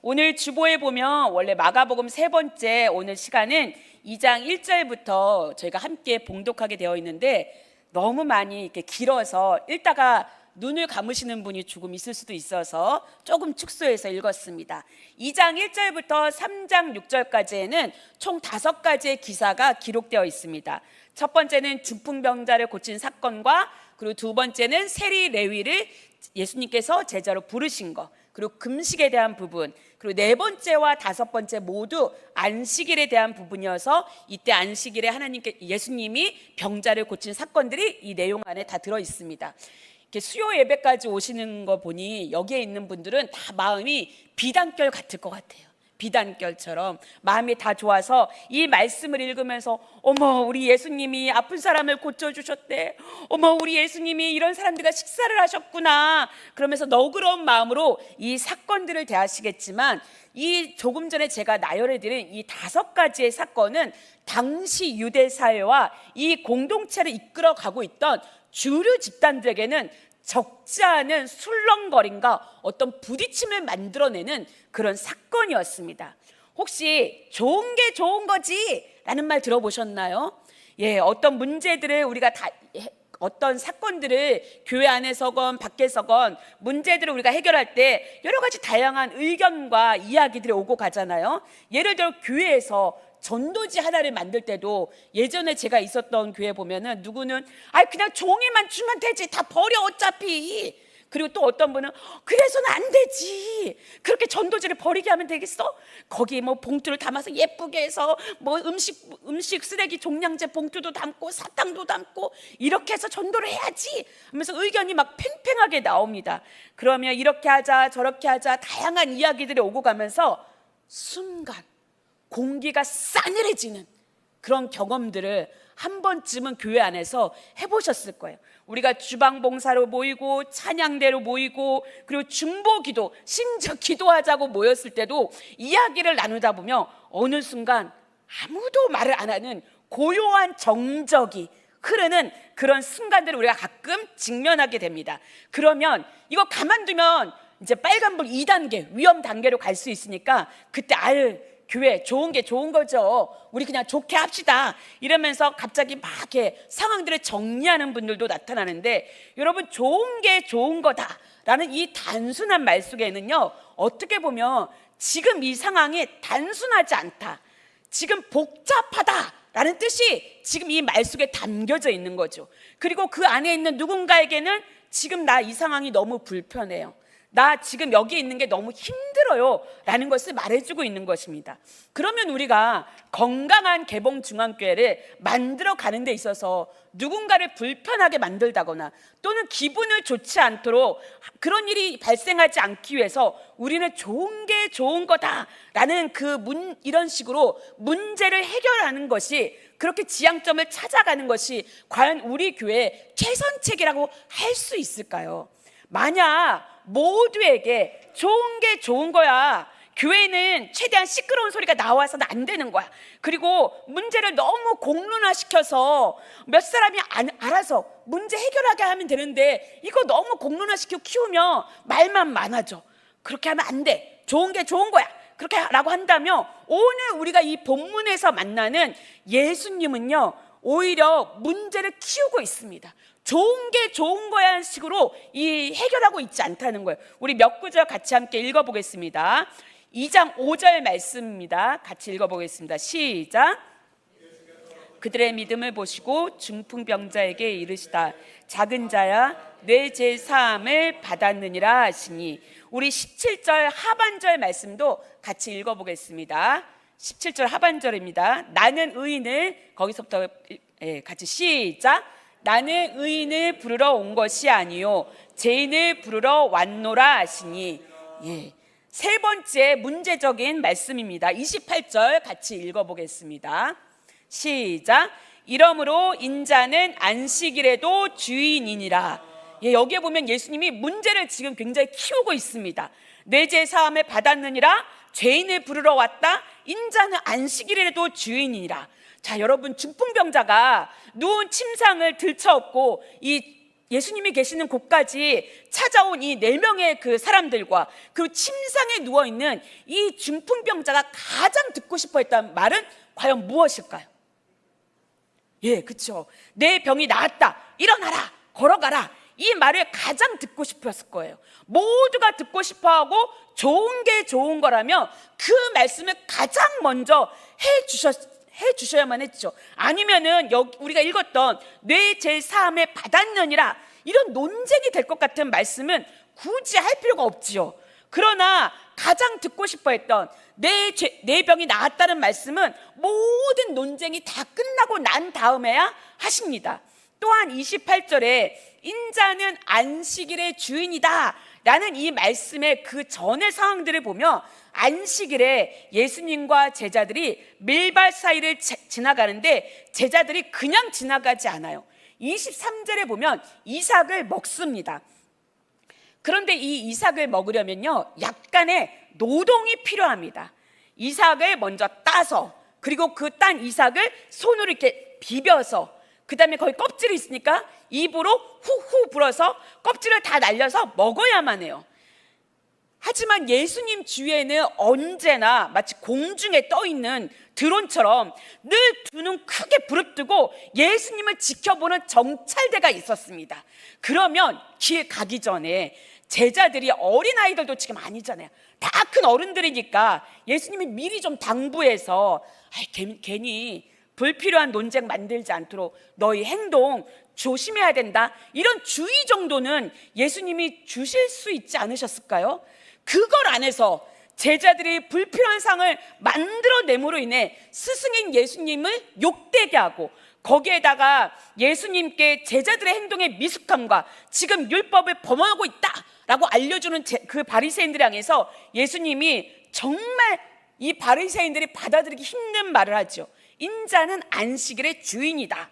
오늘 주보에 보면 원래 마가복음 세 번째 오늘 시간은 2장 1절부터 저희가 함께 봉독하게 되어 있는데 너무 많이 이렇게 길어서 읽다가 눈을 감으시는 분이 조금 있을 수도 있어서 조금 축소해서 읽었습니다. 2장 1절부터 3장 6절까지에는 총 5가지의 기사가 기록되어 있습니다. 첫 번째는 중풍병자를 고친 사건과 그리고 두 번째는 세리 레위를 예수님께서 제자로 부르신 것, 그리고 금식에 대한 부분, 그리고 네 번째와 다섯 번째 모두 안식일에 대한 부분이어서 이때 안식일에 예수님이 병자를 고친 사건들이 이 내용 안에 다 들어 있습니다. 이렇게 수요 예배까지 오시는 거 보니 여기에 있는 분들은 다 마음이 비단결 같을 것 같아요. 비단결처럼 마음이 다 좋아서 이 말씀을 읽으면서 어머, 우리 예수님이 아픈 사람을 고쳐주셨대, 어머, 우리 예수님이 이런 사람들과 식사를 하셨구나, 그러면서 너그러운 마음으로 이 사건들을 대하시겠지만, 이 조금 전에 제가 나열해드린 이 5가지의 사건은 당시 유대 사회와 이 공동체를 이끌어가고 있던 주류 집단들에게는 적지 않은 술렁거림과 어떤 부딪힘을 만들어내는 그런 사건이었습니다. 혹시 좋은 게 좋은 거지? 라는 말 들어보셨나요? 어떤 문제들을 우리가 어떤 사건들을 교회 안에서건 밖에서건 문제들을 우리가 해결할 때 여러 가지 다양한 의견과 이야기들이 오고 가잖아요. 예를 들어 교회에서 전도지 하나를 만들 때도 예전에 제가 있었던 교회 보면은 누구는 그냥 종이만 주면 되지, 다 버려 어차피. 그리고 또 어떤 분은 그래서는 안 되지, 그렇게 전도지를 버리게 하면 되겠어? 거기 뭐 봉투를 담아서 예쁘게 해서 뭐 음식 쓰레기 종량제 봉투도 담고 사탕도 담고 이렇게 해서 전도를 해야지 하면서 의견이 막 팽팽하게 나옵니다. 그러면 이렇게 하자 저렇게 하자 다양한 이야기들이 오고 가면서 순간 공기가 싸늘해지는 그런 경험들을 한 번쯤은 교회 안에서 해보셨을 거예요. 우리가 주방봉사로 모이고 찬양대로 모이고 그리고 중보기도, 심지어 기도하자고 모였을 때도 이야기를 나누다 보면 어느 순간 아무도 말을 안 하는 고요한 정적이 흐르는 그런 순간들을 우리가 가끔 직면하게 됩니다. 그러면 이거 가만두면 이제 빨간불 2단계 위험 단계로 갈 수 있으니까 그때 교회 좋은 게 좋은 거죠, 우리 그냥 좋게 합시다 이러면서 갑자기 막 이렇게 상황들을 정리하는 분들도 나타나는데, 여러분, 좋은 게 좋은 거다라는 이 단순한 말 속에는요, 어떻게 보면 지금 이 상황이 단순하지 않다, 지금 복잡하다라는 뜻이 지금 이 말 속에 담겨져 있는 거죠. 그리고 그 안에 있는 누군가에게는 지금 나 이 상황이 너무 불편해요, 나 지금 여기 있는 게 너무 힘들어요 라는 것을 말해주고 있는 것입니다. 그러면 우리가 건강한 개봉중앙교회를 만들어 가는 데 있어서 누군가를 불편하게 만들다거나 또는 기분을 좋지 않도록 그런 일이 발생하지 않기 위해서 우리는 좋은 게 좋은 거다라는 이런 식으로 문제를 해결하는 것이, 그렇게 지향점을 찾아가는 것이 과연 우리 교회의 최선책이라고 할 수 있을까요? 만약 모두에게 좋은 게 좋은 거야, 교회는 최대한 시끄러운 소리가 나와서는 안 되는 거야, 그리고 문제를 너무 공론화시켜서 몇 사람이 알아서 문제 해결하게 하면 되는데 이거 너무 공론화시켜 키우면 말만 많아져, 그렇게 하면 안 돼, 좋은 게 좋은 거야 그렇게 라고 한다면, 오늘 우리가 이 본문에서 만나는 예수님은요 오히려 문제를 키우고 있습니다. 좋은 게 좋은 거야 하는 식으로 해결하고 있지 않다는 거예요. 우리 몇 구절 같이 함께 읽어보겠습니다. 2장 5절 말씀입니다. 같이 읽어보겠습니다. 시작. 그들의 믿음을 보시고 중풍병자에게 이르시다, 작은 자야 내 죄 사함을 받았느니라 하시니. 우리 17절 하반절 말씀도 같이 읽어보겠습니다. 17절 하반절입니다. 나는 의인을, 거기서부터 같이 시작. 나는 의인을 부르러 온 것이 아니요 죄인을 부르러 왔노라 하시니. 세 번째 문제적인 말씀입니다. 28절 같이 읽어보겠습니다. 시작. 이러므로 인자는 안식일에도 주인이니라. 여기에 보면 예수님이 문제를 지금 굉장히 키우고 있습니다. 내 죄 사함을 받았느니라, 죄인을 부르러 왔다, 인자는 안식일에도 주인이니라. 자, 여러분, 중풍병자가 누운 침상을 들쳐업고 이 예수님이 계시는 곳까지 찾아온 이 4명의 그 사람들과 그 침상에 누워있는 이 중풍병자가 가장 듣고 싶어 했던 말은 과연 무엇일까요? 예, 그렇죠. 내 병이 나았다, 일어나라, 걸어가라, 이 말을 가장 듣고 싶었을 거예요. 모두가 듣고 싶어하고 좋은 게 좋은 거라면 그 말씀을 가장 먼저 해주셔야만 했죠. 아니면은 우리가 읽었던 뇌 제사함에 받았느니라, 이런 논쟁이 될 것 같은 말씀은 굳이 할 필요가 없지요. 그러나 가장 듣고 싶어 했던 내 병이 나았다는 말씀은 모든 논쟁이 다 끝나고 난 다음에야 하십니다. 또한 28절에 인자는 안식일의 주인이다 라는 이 말씀의 그 전의 상황들을 보며 안식일에 예수님과 제자들이 밀밭 사이를 지나가는데 제자들이 그냥 지나가지 않아요. 23절에 보면 이삭을 먹습니다. 그런데 이 이삭을 먹으려면요, 약간의 노동이 필요합니다. 이삭을 먼저 따서, 그리고 그 딴 이삭을 손으로 이렇게 비벼서, 그 다음에 거기 껍질이 있으니까 입으로 후후 불어서 껍질을 다 날려서 먹어야만 해요. 하지만 예수님 주위에는 언제나 마치 공중에 떠있는 드론처럼 늘 두 눈 크게 부릅뜨고 예수님을 지켜보는 정찰대가 있었습니다. 그러면 길 가기 전에 제자들이, 어린아이들도 지금 아니잖아요, 다 큰 어른들이니까 예수님이 미리 좀 당부해서 괜히 불필요한 논쟁 만들지 않도록 너희 행동 조심해야 된다, 이런 주의 정도는 예수님이 주실 수 있지 않으셨을까요? 그걸 안 해서 제자들이 불필요한 상을 만들어냄으로 인해 스승인 예수님을 욕되게 하고, 거기에다가 예수님께 제자들의 행동의 미숙함과 지금 율법을 범하고 있다라고 알려주는 그 바리새인들을 향해서 예수님이 정말 이 바리새인들이 받아들이기 힘든 말을 하죠. 인자는 안식일의 주인이다.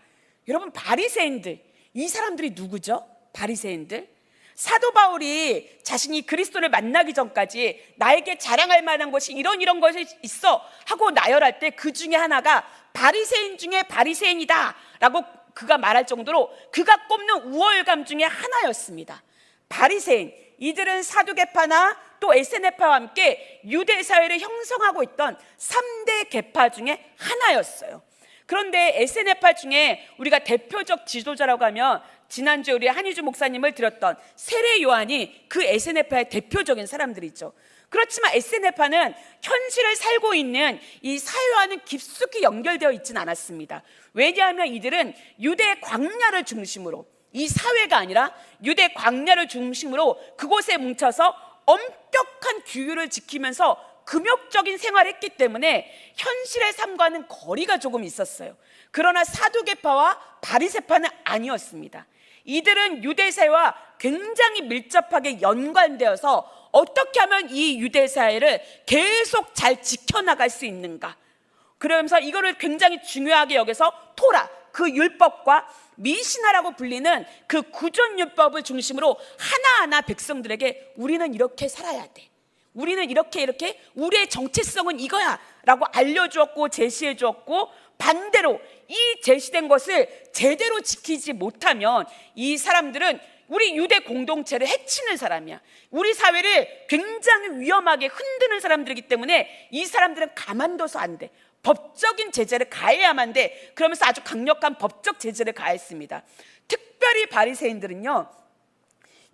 여러분, 바리새인들, 이 사람들이 누구죠? 바리새인들. 사도 바울이 자신이 그리스도를 만나기 전까지 나에게 자랑할 만한 것이 이런 것이 있어 하고 나열할 때 그 중에 하나가 바리새인 중에 바리새인이다 라고 그가 말할 정도로 그가 꼽는 우월감 중에 하나였습니다. 바리새인, 이들은 사두개파나 또 에세네파와 함께 유대 사회를 형성하고 있던 3대 계파 중에 하나였어요. 그런데 에세네파 중에 우리가 대표적 지도자라고 하면 지난주에 우리 한희주 목사님을 들었던 세례 요한이 그 에세네파의 대표적인 사람들이죠. 그렇지만 에세네파는 현실을 살고 있는 이 사회와는 깊숙이 연결되어 있지는 않았습니다. 왜냐하면 이들은 유대 광야를 중심으로, 이 사회가 아니라 유대 광야를 중심으로 그곳에 뭉쳐서 엄격한 규율을 지키면서 금욕적인 생활을 했기 때문에 현실의 삶과는 거리가 조금 있었어요. 그러나 사두개파와 바리새파는 아니었습니다. 이들은 유대사회와 굉장히 밀접하게 연관되어서 어떻게 하면 이 유대사회를 계속 잘 지켜나갈 수 있는가, 그러면서 이거를 굉장히 중요하게 여겨서 토라, 그 율법과 미시나라고 불리는 그 구존율법을 중심으로 하나하나 백성들에게 우리는 이렇게 살아야 돼, 우리는 이렇게 우리의 정체성은 이거야 라고 알려주었고 제시해 주었고, 반대로 이 제시된 것을 제대로 지키지 못하면 이 사람들은 우리 유대 공동체를 해치는 사람이야. 우리 사회를 굉장히 위험하게 흔드는 사람들이기 때문에 이 사람들은 가만둬서 안 돼. 법적인 제재를 가해야만 돼. 그러면서 아주 강력한 법적 제재를 가했습니다. 특별히 바리새인들은요,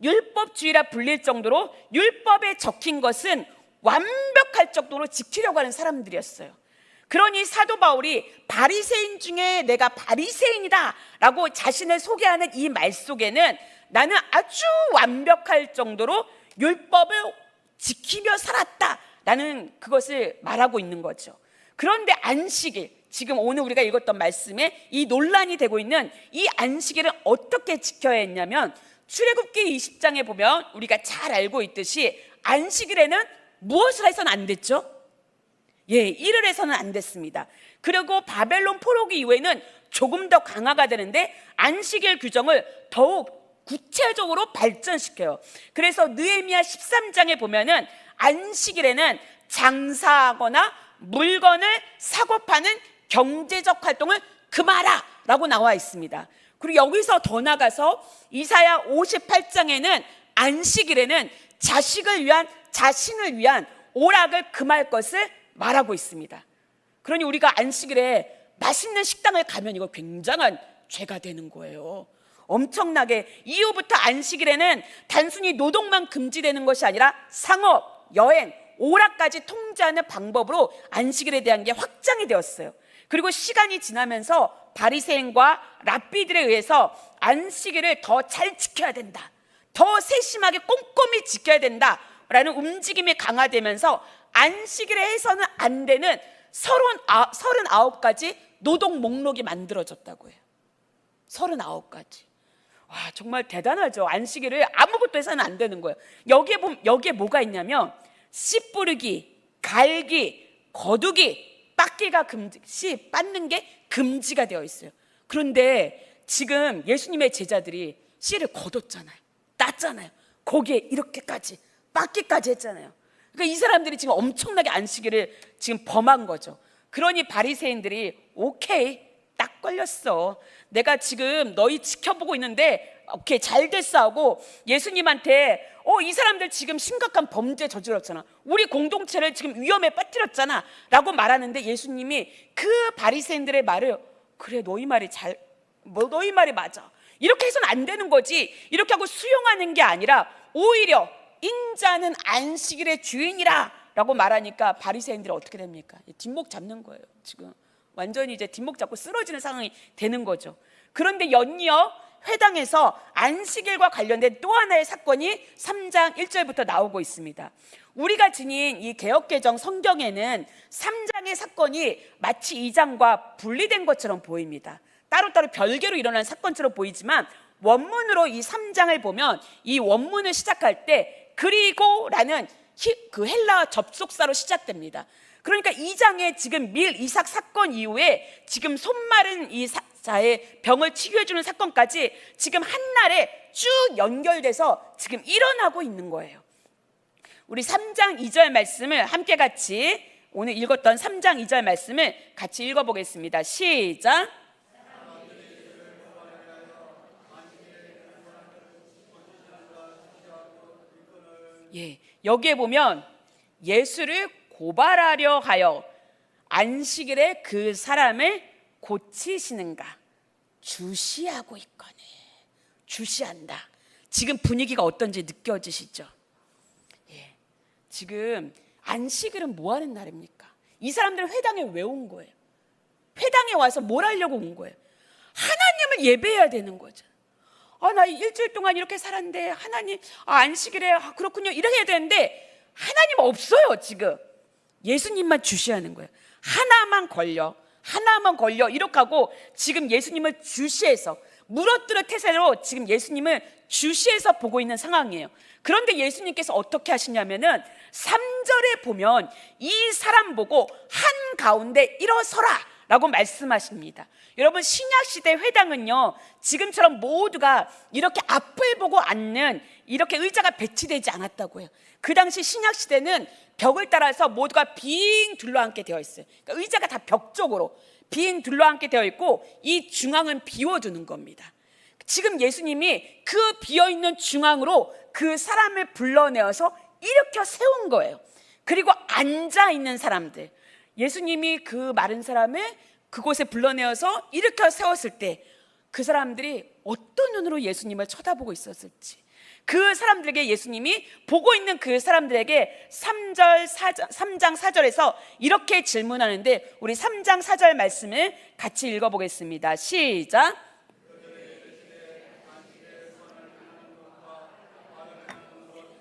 율법주의라 불릴 정도로 율법에 적힌 것은 완벽할 정도로 지키려고 하는 사람들이었어요. 그러니 사도 바울이 바리새인 중에 내가 바리새인이다 라고 자신을 소개하는 이 말 속에는 나는 아주 완벽할 정도로 율법을 지키며 살았다 라는 그것을 말하고 있는 거죠. 그런데 안식일, 지금 오늘 우리가 읽었던 말씀에 이 논란이 되고 있는 이 안식일은 어떻게 지켜야 했냐면, 출애굽기 20장에 보면 우리가 잘 알고 있듯이 안식일에는 무엇을 해서는 안 됐죠? 예, 일을 해서는 안 됐습니다. 그리고 바벨론 포로기 이후에는 조금 더 강화가 되는데 안식일 규정을 더욱 구체적으로 발전시켜요. 그래서 느헤미야 13장에 보면은 안식일에는 장사하거나 물건을 사고 파는 경제적 활동을 금하라 라고 나와 있습니다. 그리고 여기서 더 나가서 이사야 58장에는 안식일에는 자신을 위한 오락을 금할 것을 말하고 있습니다. 그러니 우리가 안식일에 맛있는 식당을 가면 이거 굉장한 죄가 되는 거예요. 엄청나게. 이후부터 안식일에는 단순히 노동만 금지되는 것이 아니라 상업, 여행, 오락까지 통제하는 방법으로 안식일에 대한 게 확장이 되었어요. 그리고 시간이 지나면서 바리새인과 랍비들에 의해서 안식일을 더 잘 지켜야 된다, 더 세심하게 꼼꼼히 지켜야 된다라는 움직임이 강화되면서 안식일에 해서는 안 되는 39가지 노동 목록이 만들어졌다고 해요. 39가지. 와, 정말 대단하죠. 안식일을 아무것도 해서는 안 되는 거예요. 여기에 뭐가 있냐면 씨 뿌리기, 갈기, 거두기, 씨 빻는 게 금지가 되어 있어요. 그런데 지금 예수님의 제자들이 씨를 거뒀잖아요, 땄잖아요. 거기에 이렇게까지 빻기까지 했잖아요. 그러니까 이 사람들이 지금 엄청나게 안식일을 지금 범한 거죠. 그러니 바리새인들이 오케이, 딱 걸렸어, 내가 지금 너희 지켜보고 있는데 오케이, 잘 됐어 하고 예수님한테 이 사람들 지금 심각한 범죄 저질렀잖아, 우리 공동체를 지금 위험에 빠뜨렸잖아 라고 말하는데 예수님이 그 바리새인들의 말을 그래, 너희 말이 맞아, 이렇게 해서는 안 되는 거지, 이렇게 하고 수용하는 게 아니라 오히려 인자는 안식일의 주인이라 라고 말하니까 바리새인들이 어떻게 됩니까? 뒷목 잡는 거예요. 지금 완전히 이제 뒷목 잡고 쓰러지는 상황이 되는 거죠. 그런데 연이어 회당에서 안식일과 관련된 또 하나의 사건이 3장 1절부터 나오고 있습니다. 우리가 지닌 이 개역개정 성경에는 3장의 사건이 마치 2장과 분리된 것처럼 보입니다. 따로따로 별개로 일어난 사건처럼 보이지만 원문으로 이 3장을 보면 이 원문을 시작할 때 그리고라는 그 헬라어 접속사로 시작됩니다. 그러니까 2장에 지금 밀 이삭 사건 이후에 지금 손마른 이 자의 병을 치유해주는 사건까지 지금 한날에 쭉 연결돼서 지금 일어나고 있는 거예요. 우리 3장 2절 말씀을 함께 같이, 오늘 읽었던 3장 2절 말씀을 같이 읽어보겠습니다. 시작. 예, 여기에 보면 예수를 고발하려 하여 안식일에 그 사람을 고치시는가 주시하고 있거늘. 주시한다. 지금 분위기가 어떤지 느껴지시죠? 예, 지금 안식일은 뭐 하는 날입니까? 이 사람들은 회당에 왜 온 거예요? 회당에 와서 뭘 하려고 온 거예요? 하나님을 예배해야 되는 거죠. 나 일주일 동안 이렇게 살았는데 하나님, 안식일에 그렇군요, 이렇게 해야 되는데 하나님 없어요. 지금 예수님만 주시하는 거예요. 하나만 걸려 이렇게 하고 지금 예수님을 주시해서 물어뜯을 태세로 지금 예수님을 주시해서 보고 있는 상황이에요. 그런데 예수님께서 어떻게 하시냐면은 3절에 보면 이 사람 보고 한가운데 일어서라 라고 말씀하십니다. 여러분, 신약시대 회당은요 지금처럼 모두가 이렇게 앞을 보고 앉는 이렇게 의자가 배치되지 않았다고 해요. 그 당시 신약시대는 벽을 따라서 모두가 빙 둘러앉게 되어 있어요. 그러니까 의자가 다 벽 쪽으로 빙 둘러앉게 되어 있고 이 중앙은 비워두는 겁니다. 지금 예수님이 그 비어있는 중앙으로 그 사람을 불러내어서 일으켜 세운 거예요. 그리고 앉아있는 사람들, 예수님이 그 마른 사람을 그곳에 불러내어서 일으켜 세웠을 때 그 사람들이 어떤 눈으로 예수님을 쳐다보고 있었을지, 그 사람들에게 예수님이 보고 있는 그 사람들에게 3장 4절에서 이렇게 질문하는데 우리 3장 4절 말씀을 같이 읽어보겠습니다. 시작.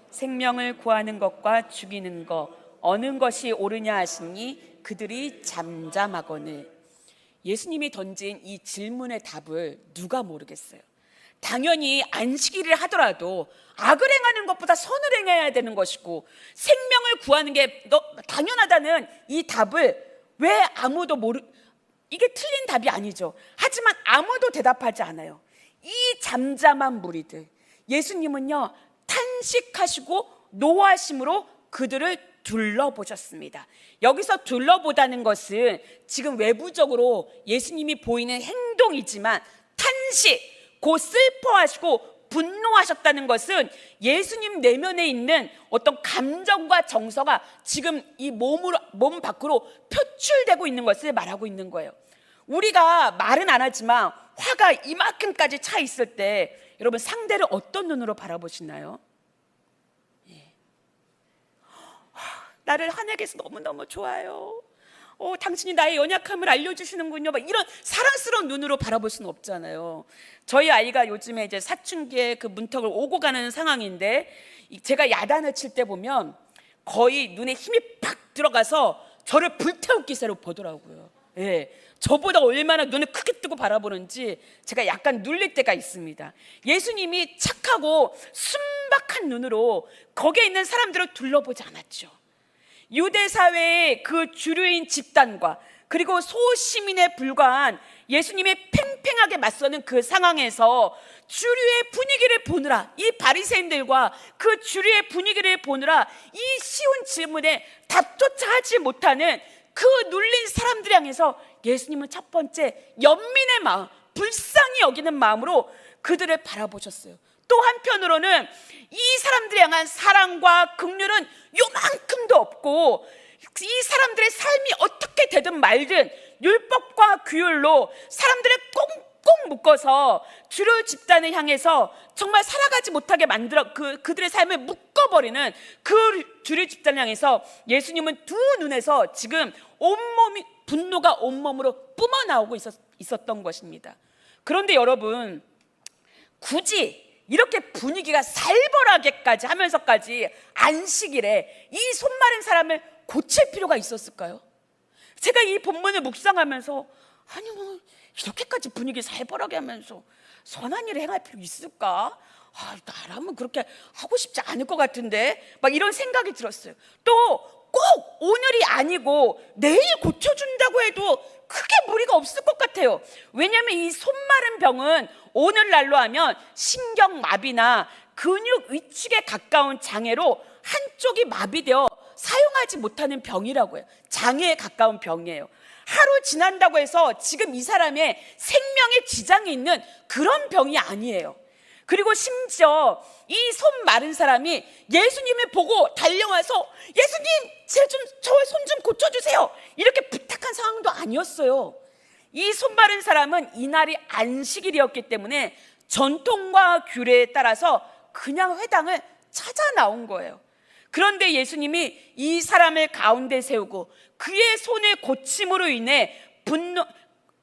생명을 구하는 것과 죽이는 것 어느 것이 옳으냐 하시니 그들이 잠잠하거늘. 예수님이 던진 이 질문의 답을 누가 모르겠어요. 당연히 안식일을 하더라도 악을 행하는 것보다 선을 행해야 되는 것이고 생명을 구하는 게 당연하다는 이 답을 왜 아무도 이게 틀린 답이 아니죠. 하지만 아무도 대답하지 않아요. 이 잠잠한 무리들, 예수님은요 탄식하시고 노하심으로 그들을 둘러보셨습니다. 여기서 둘러보다는 것은 지금 외부적으로 예수님이 보이는 행동이지만 탄식, 곧 슬퍼하시고 분노하셨다는 것은 예수님 내면에 있는 어떤 감정과 정서가 지금 이 몸 밖으로 표출되고 있는 것을 말하고 있는 거예요. 우리가 말은 안 하지만 화가 이만큼까지 차 있을 때 여러분 상대를 어떤 눈으로 바라보시나요? 나를 화내게서 너무너무 좋아요. 당신이 나의 연약함을 알려주시는군요. 막 이런 사랑스러운 눈으로 바라볼 수는 없잖아요. 저희 아이가 요즘에 이제 사춘기에 그 문턱을 오고 가는 상황인데, 제가 야단을 칠 때 보면 거의 눈에 힘이 팍 들어가서 저를 불태울 기세로 보더라고요. 예, 저보다 얼마나 눈을 크게 뜨고 바라보는지 제가 약간 눌릴 때가 있습니다. 예수님이 착하고 순박한 눈으로 거기에 있는 사람들을 둘러보지 않았죠. 유대 사회의 그 주류인 집단과 그리고 소시민에 불과한 예수님의 팽팽하게 맞서는 그 상황에서 주류의 분위기를 보느라, 이 바리새인들과 그 주류의 분위기를 보느라 이 쉬운 질문에 답조차 하지 못하는 그 눌린 사람들 향해서 예수님은 첫 번째 연민의 마음, 불쌍히 여기는 마음으로 그들을 바라보셨어요. 또 한편으로는 이 사람들을 향한 사랑과 긍휼은 요만큼도 없고, 이 사람들의 삶이 어떻게 되든 말든 율법과 규율로 사람들을 꽁꽁 묶어서 주류 집단을 향해서 정말 살아가지 못하게 만들어 그들의 삶을 묶어버리는 그 주류 집단을 향해서 예수님은 두 눈에서 지금 온몸이 분노가 온몸으로 뿜어나오고 있었던 것입니다. 그런데 여러분, 굳이 이렇게 분위기가 살벌하게까지 하면서까지 안식일에 이 손 마른 사람을 고칠 필요가 있었을까요? 제가 이 본문을 묵상하면서 아니 뭐 이렇게까지 분위기 살벌하게 하면서 선한 일을 행할 필요 있을까? 나라면 그렇게 하고 싶지 않을 것 같은데 막 이런 생각이 들었어요. 또 꼭 오늘이 아니고 내일 고쳐준다고 해도 크게 무리가 없을 것 같아요. 왜냐하면 이 손 마른 병은 오늘날로 하면 신경마비나 근육 위축에 가까운 장애로 한쪽이 마비되어 사용하지 못하는 병이라고 해요. 장애에 가까운 병이에요. 하루 지난다고 해서 지금 이 사람의 생명에 지장이 있는 그런 병이 아니에요. 그리고 심지어 이 손 마른 사람이 예수님을 보고 달려와서 예수님, 저의 손 좀 고쳐주세요 이렇게 부탁한 상황도 아니었어요. 이 손 마른 사람은 이날이 안식일이었기 때문에 전통과 규례에 따라서 그냥 회당을 찾아 나온 거예요. 그런데 예수님이 이 사람을 가운데 세우고 그의 손을 고침으로 인해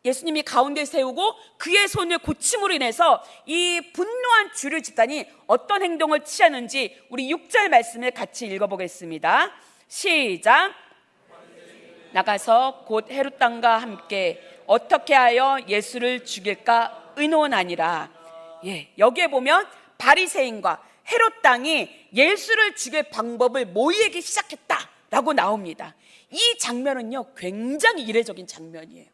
예수님이 가운데 세우고 그의 손을 고침으로 인해서 이 분노한 주류 집단이 어떤 행동을 취하는지 우리 6절 말씀을 같이 읽어보겠습니다. 시작. 나가서 곧 헤롯 땅과 함께 어떻게 하여 예수를 죽일까 의논하니라. 여기에 보면 바리새인과 헤롯 땅이 예수를 죽일 방법을 모의하기 시작했다라고 나옵니다. 이 장면은요 굉장히 이례적인 장면이에요.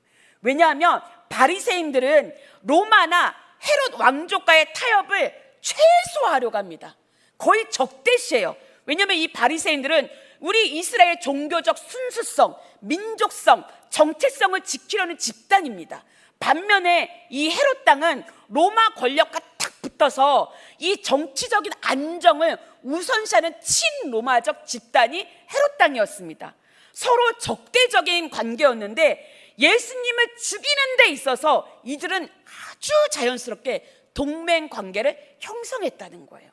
왜냐하면 바리새인들은 로마나 헤롯 왕족과의 타협을 최소화하려고 합니다. 거의 적대시해요. 왜냐하면 이 바리새인들은 우리 이스라엘 종교적 순수성, 민족성, 정체성을 지키려는 집단입니다. 반면에 이 헤롯 땅은 로마 권력과 탁 붙어서 이 정치적인 안정을 우선시하는 친로마적 집단이 헤롯 땅이었습니다. 서로 적대적인 관계였는데 예수님을 죽이는 데 있어서 이들은 아주 자연스럽게 동맹 관계를 형성했다는 거예요.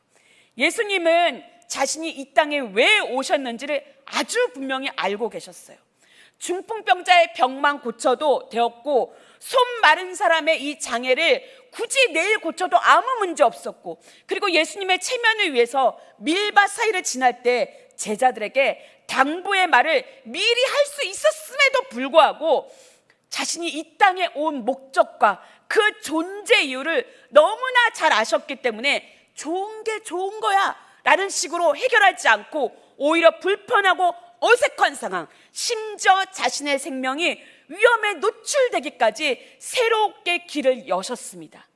예수님은 자신이 이 땅에 왜 오셨는지를 아주 분명히 알고 계셨어요. 중풍병자의 병만 고쳐도 되었고 손 마른 사람의 이 장애를 굳이 내일 고쳐도 아무 문제 없었고, 그리고 예수님의 체면을 위해서 밀밭 사이를 지날 때 제자들에게 당부의 말을 미리 할 수 있었음에도 불구하고 자신이 이 땅에 온 목적과 그 존재 이유를 너무나 잘 아셨기 때문에 좋은 게 좋은 거야 라는 식으로 해결하지 않고 오히려 불편하고 어색한 상황, 심지어 자신의 생명이 위험에 노출되기까지 새롭게 길을 여셨습니다.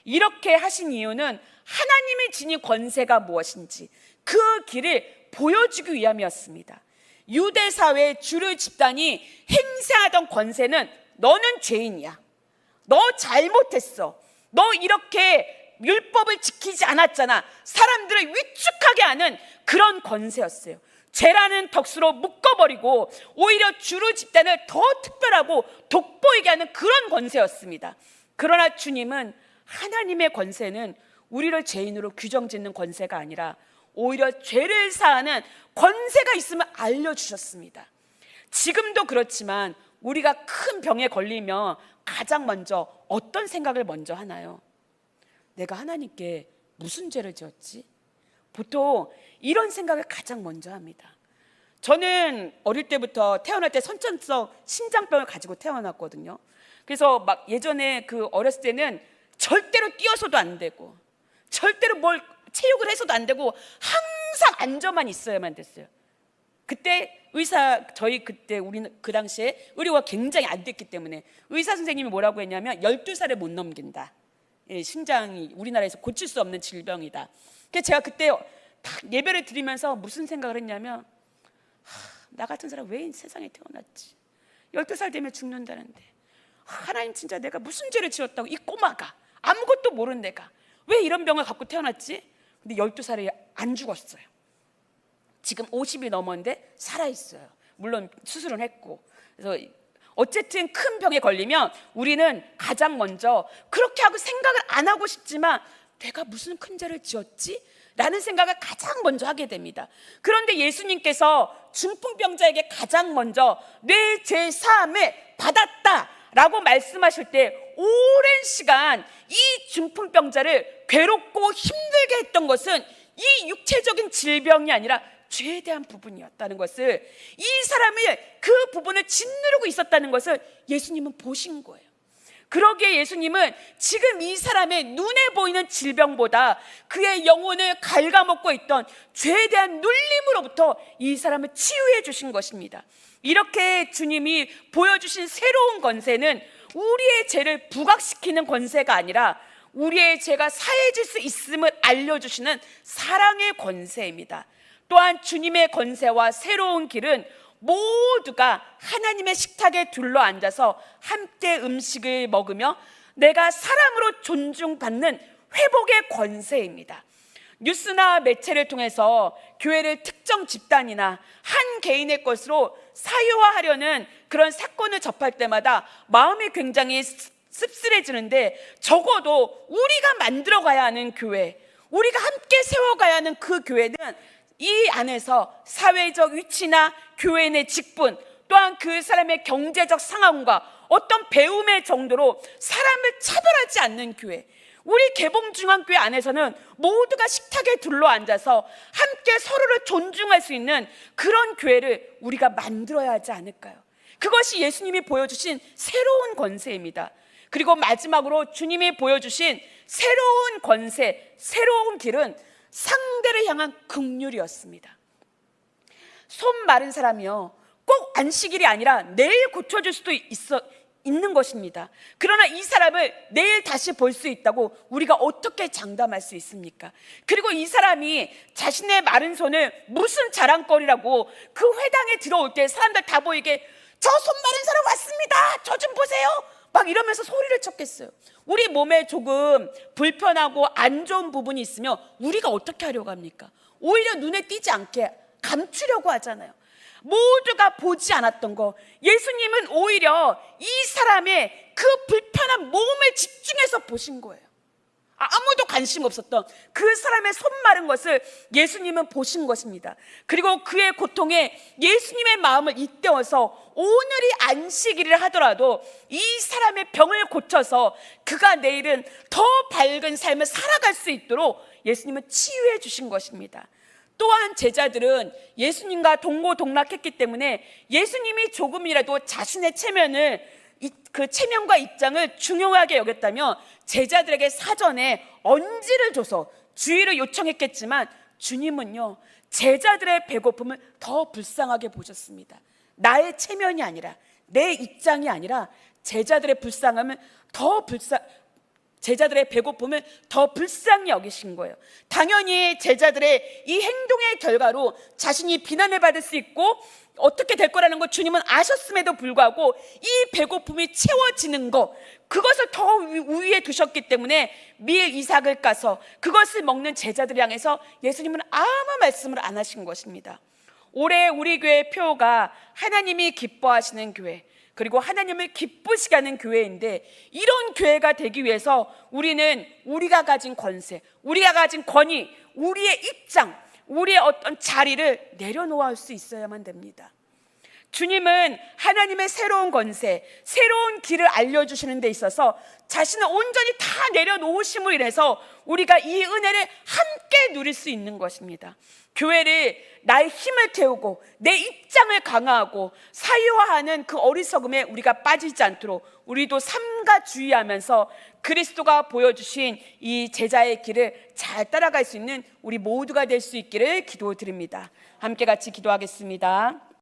이렇게 하신 이유는 하나님이 지닌 권세가 무엇인지 그 길을 보여주기 위함이었습니다. 유대 사회의 주류 집단이 행사하던 권세는 너는 죄인이야, 너 잘못했어, 너 이렇게 율법을 지키지 않았잖아. 사람들을 위축하게 하는 그런 권세였어요. 죄라는 덕수로 묶어버리고 오히려 주류 집단을 더 특별하고 돋보이게 하는 그런 권세였습니다. 그러나 주님은, 하나님의 권세는 우리를 죄인으로 규정짓는 권세가 아니라 오히려 죄를 사하는 권세가 있음을 알려주셨습니다. 지금도 그렇지만 우리가 큰 병에 걸리면 가장 먼저 어떤 생각을 먼저 하나요? 내가 하나님께 무슨 죄를 지었지? 보통 이런 생각을 가장 먼저 합니다. 저는 어릴 때부터 태어날 때 선천성 심장병을 가지고 태어났거든요. 그래서 막 예전에 어렸을 때는 절대로 뛰어서도 안 되고 절대로 뭘 체육을 해서도 안 되고 항상 앉아만 있어야만 됐어요. 그때 우리는 그 당시에 의료가 굉장히 안 됐기 때문에 의사 선생님이 뭐라고 했냐면 12살을 못 넘긴다. 심장이 우리나라에서 고칠 수 없는 질병이다. 그래서 제가 그때 딱 예배를 드리면서 무슨 생각을 했냐면, 나 같은 사람 왜 이 세상에 태어났지? 12살 되면 죽는다는데 하나님, 진짜 내가 무슨 죄를 지었다고, 이 꼬마가 아무것도 모르는 내가 왜 이런 병을 갖고 태어났지? 근데 12살에 안 죽었어요. 지금 50이 넘었는데 살아있어요. 물론 수술은 했고. 그래서 어쨌든 큰 병에 걸리면 우리는 가장 먼저 그렇게 하고 생각을 안 하고 싶지만 내가 무슨 큰 죄를 지었지? 라는 생각을 가장 먼저 하게 됩니다. 그런데 예수님께서 중풍병자에게 가장 먼저 내 죄 사함을 받았다 라고 말씀하실 때 오랜 시간 이 중풍병자를 괴롭고 힘들게 했던 것은 이 육체적인 질병이 아니라 죄에 대한 부분이었다는 것을, 이 사람이 그 부분을 짓누르고 있었다는 것을 예수님은 보신 거예요. 그러기에 예수님은 지금 이 사람의 눈에 보이는 질병보다 그의 영혼을 갉아먹고 있던 죄에 대한 눌림으로부터 이 사람을 치유해 주신 것입니다. 이렇게 주님이 보여주신 새로운 권세는 우리의 죄를 부각시키는 권세가 아니라 우리의 죄가 사해질 수 있음을 알려주시는 사랑의 권세입니다. 또한 주님의 권세와 새로운 길은 모두가 하나님의 식탁에 둘러앉아서 함께 음식을 먹으며 내가 사람으로 존중받는 회복의 권세입니다. 뉴스나 매체를 통해서 교회를 특정 집단이나 한 개인의 것으로 사유화하려는 그런 사건을 접할 때마다 마음이 굉장히 씁쓸해지는데, 적어도 우리가 만들어가야 하는 교회, 우리가 함께 세워가야 하는 그 교회는 이 안에서 사회적 위치나 교회 내 직분, 또한 그 사람의 경제적 상황과 어떤 배움의 정도로 사람을 차별하지 않는 교회, 우리 개봉중앙교회 안에서는 모두가 식탁에 둘러앉아서 함께 서로를 존중할 수 있는 그런 교회를 우리가 만들어야 하지 않을까요? 그것이 예수님이 보여주신 새로운 권세입니다. 그리고 마지막으로 주님이 보여주신 새로운 권세, 새로운 길은 상대를 향한 긍휼이었습니다. 손 마른 사람이요, 꼭 안식일이 아니라 내일 고쳐줄 수도 있는 것입니다. 그러나 이 사람을 내일 다시 볼 수 있다고 우리가 어떻게 장담할 수 있습니까? 그리고 이 사람이 자신의 마른 손을 무슨 자랑거리라고 그 회당에 들어올 때 사람들 다 보이게, 저 손 마른 사람 왔습니다, 저 좀 보세요, 막 이러면서 소리를 쳤겠어요. 우리 몸에 조금 불편하고 안 좋은 부분이 있으면 우리가 어떻게 하려고 합니까? 오히려 눈에 띄지 않게 감추려고 하잖아요. 모두가 보지 않았던 거, 예수님은 오히려 이 사람의 그 불편한 몸을 집중해서 보신 거예요. 아무도 관심 없었던 그 사람의 손 마른 것을 예수님은 보신 것입니다. 그리고 그의 고통에 예수님의 마음을 잇대어서 오늘이 안식일이라 하더라도 이 사람의 병을 고쳐서 그가 내일은 더 밝은 삶을 살아갈 수 있도록 예수님은 치유해 주신 것입니다. 또한 제자들은 예수님과 동고동락했기 때문에 예수님이 조금이라도 자신의 그 체면과 입장을 중요하게 여겼다면 제자들에게 사전에 언지를 줘서 주의를 요청했겠지만, 주님은요, 제자들의 배고픔을 더 불쌍하게 보셨습니다. 나의 체면이 아니라, 내 입장이 아니라 제자들의 불쌍함을 더 제자들의 배고픔을 더 불쌍히 여기신 거예요. 당연히 제자들의 이 행동의 결과로 자신이 비난을 받을 수 있고 어떻게 될 거라는 걸 주님은 아셨음에도 불구하고 이 배고픔이 채워지는 것, 그것을 더 우위에 두셨기 때문에 밀 이삭을 까서 그것을 먹는 제자들 향해서 예수님은 아무 말씀을 안 하신 것입니다. 올해 우리 교회 표가 하나님이 기뻐하시는 교회, 그리고 하나님을 기쁘시게 하는 교회인데, 이런 교회가 되기 위해서 우리는 우리가 가진 권세, 우리가 가진 권위, 우리의 입장, 우리의 어떤 자리를 내려놓을 수 있어야만 됩니다. 주님은 하나님의 새로운 권세, 새로운 길을 알려주시는 데 있어서 자신을 온전히 다 내려놓으심으로 인해서 우리가 이 은혜를 함께 누릴 수 있는 것입니다. 교회를 나의 힘을 태우고 내 입장을 강화하고 사유화하는 그 어리석음에 우리가 빠지지 않도록 우리도 삼가 주의하면서 그리스도가 보여주신 이 제자의 길을 잘 따라갈 수 있는 우리 모두가 될 수 있기를 기도드립니다. 함께 같이 기도하겠습니다.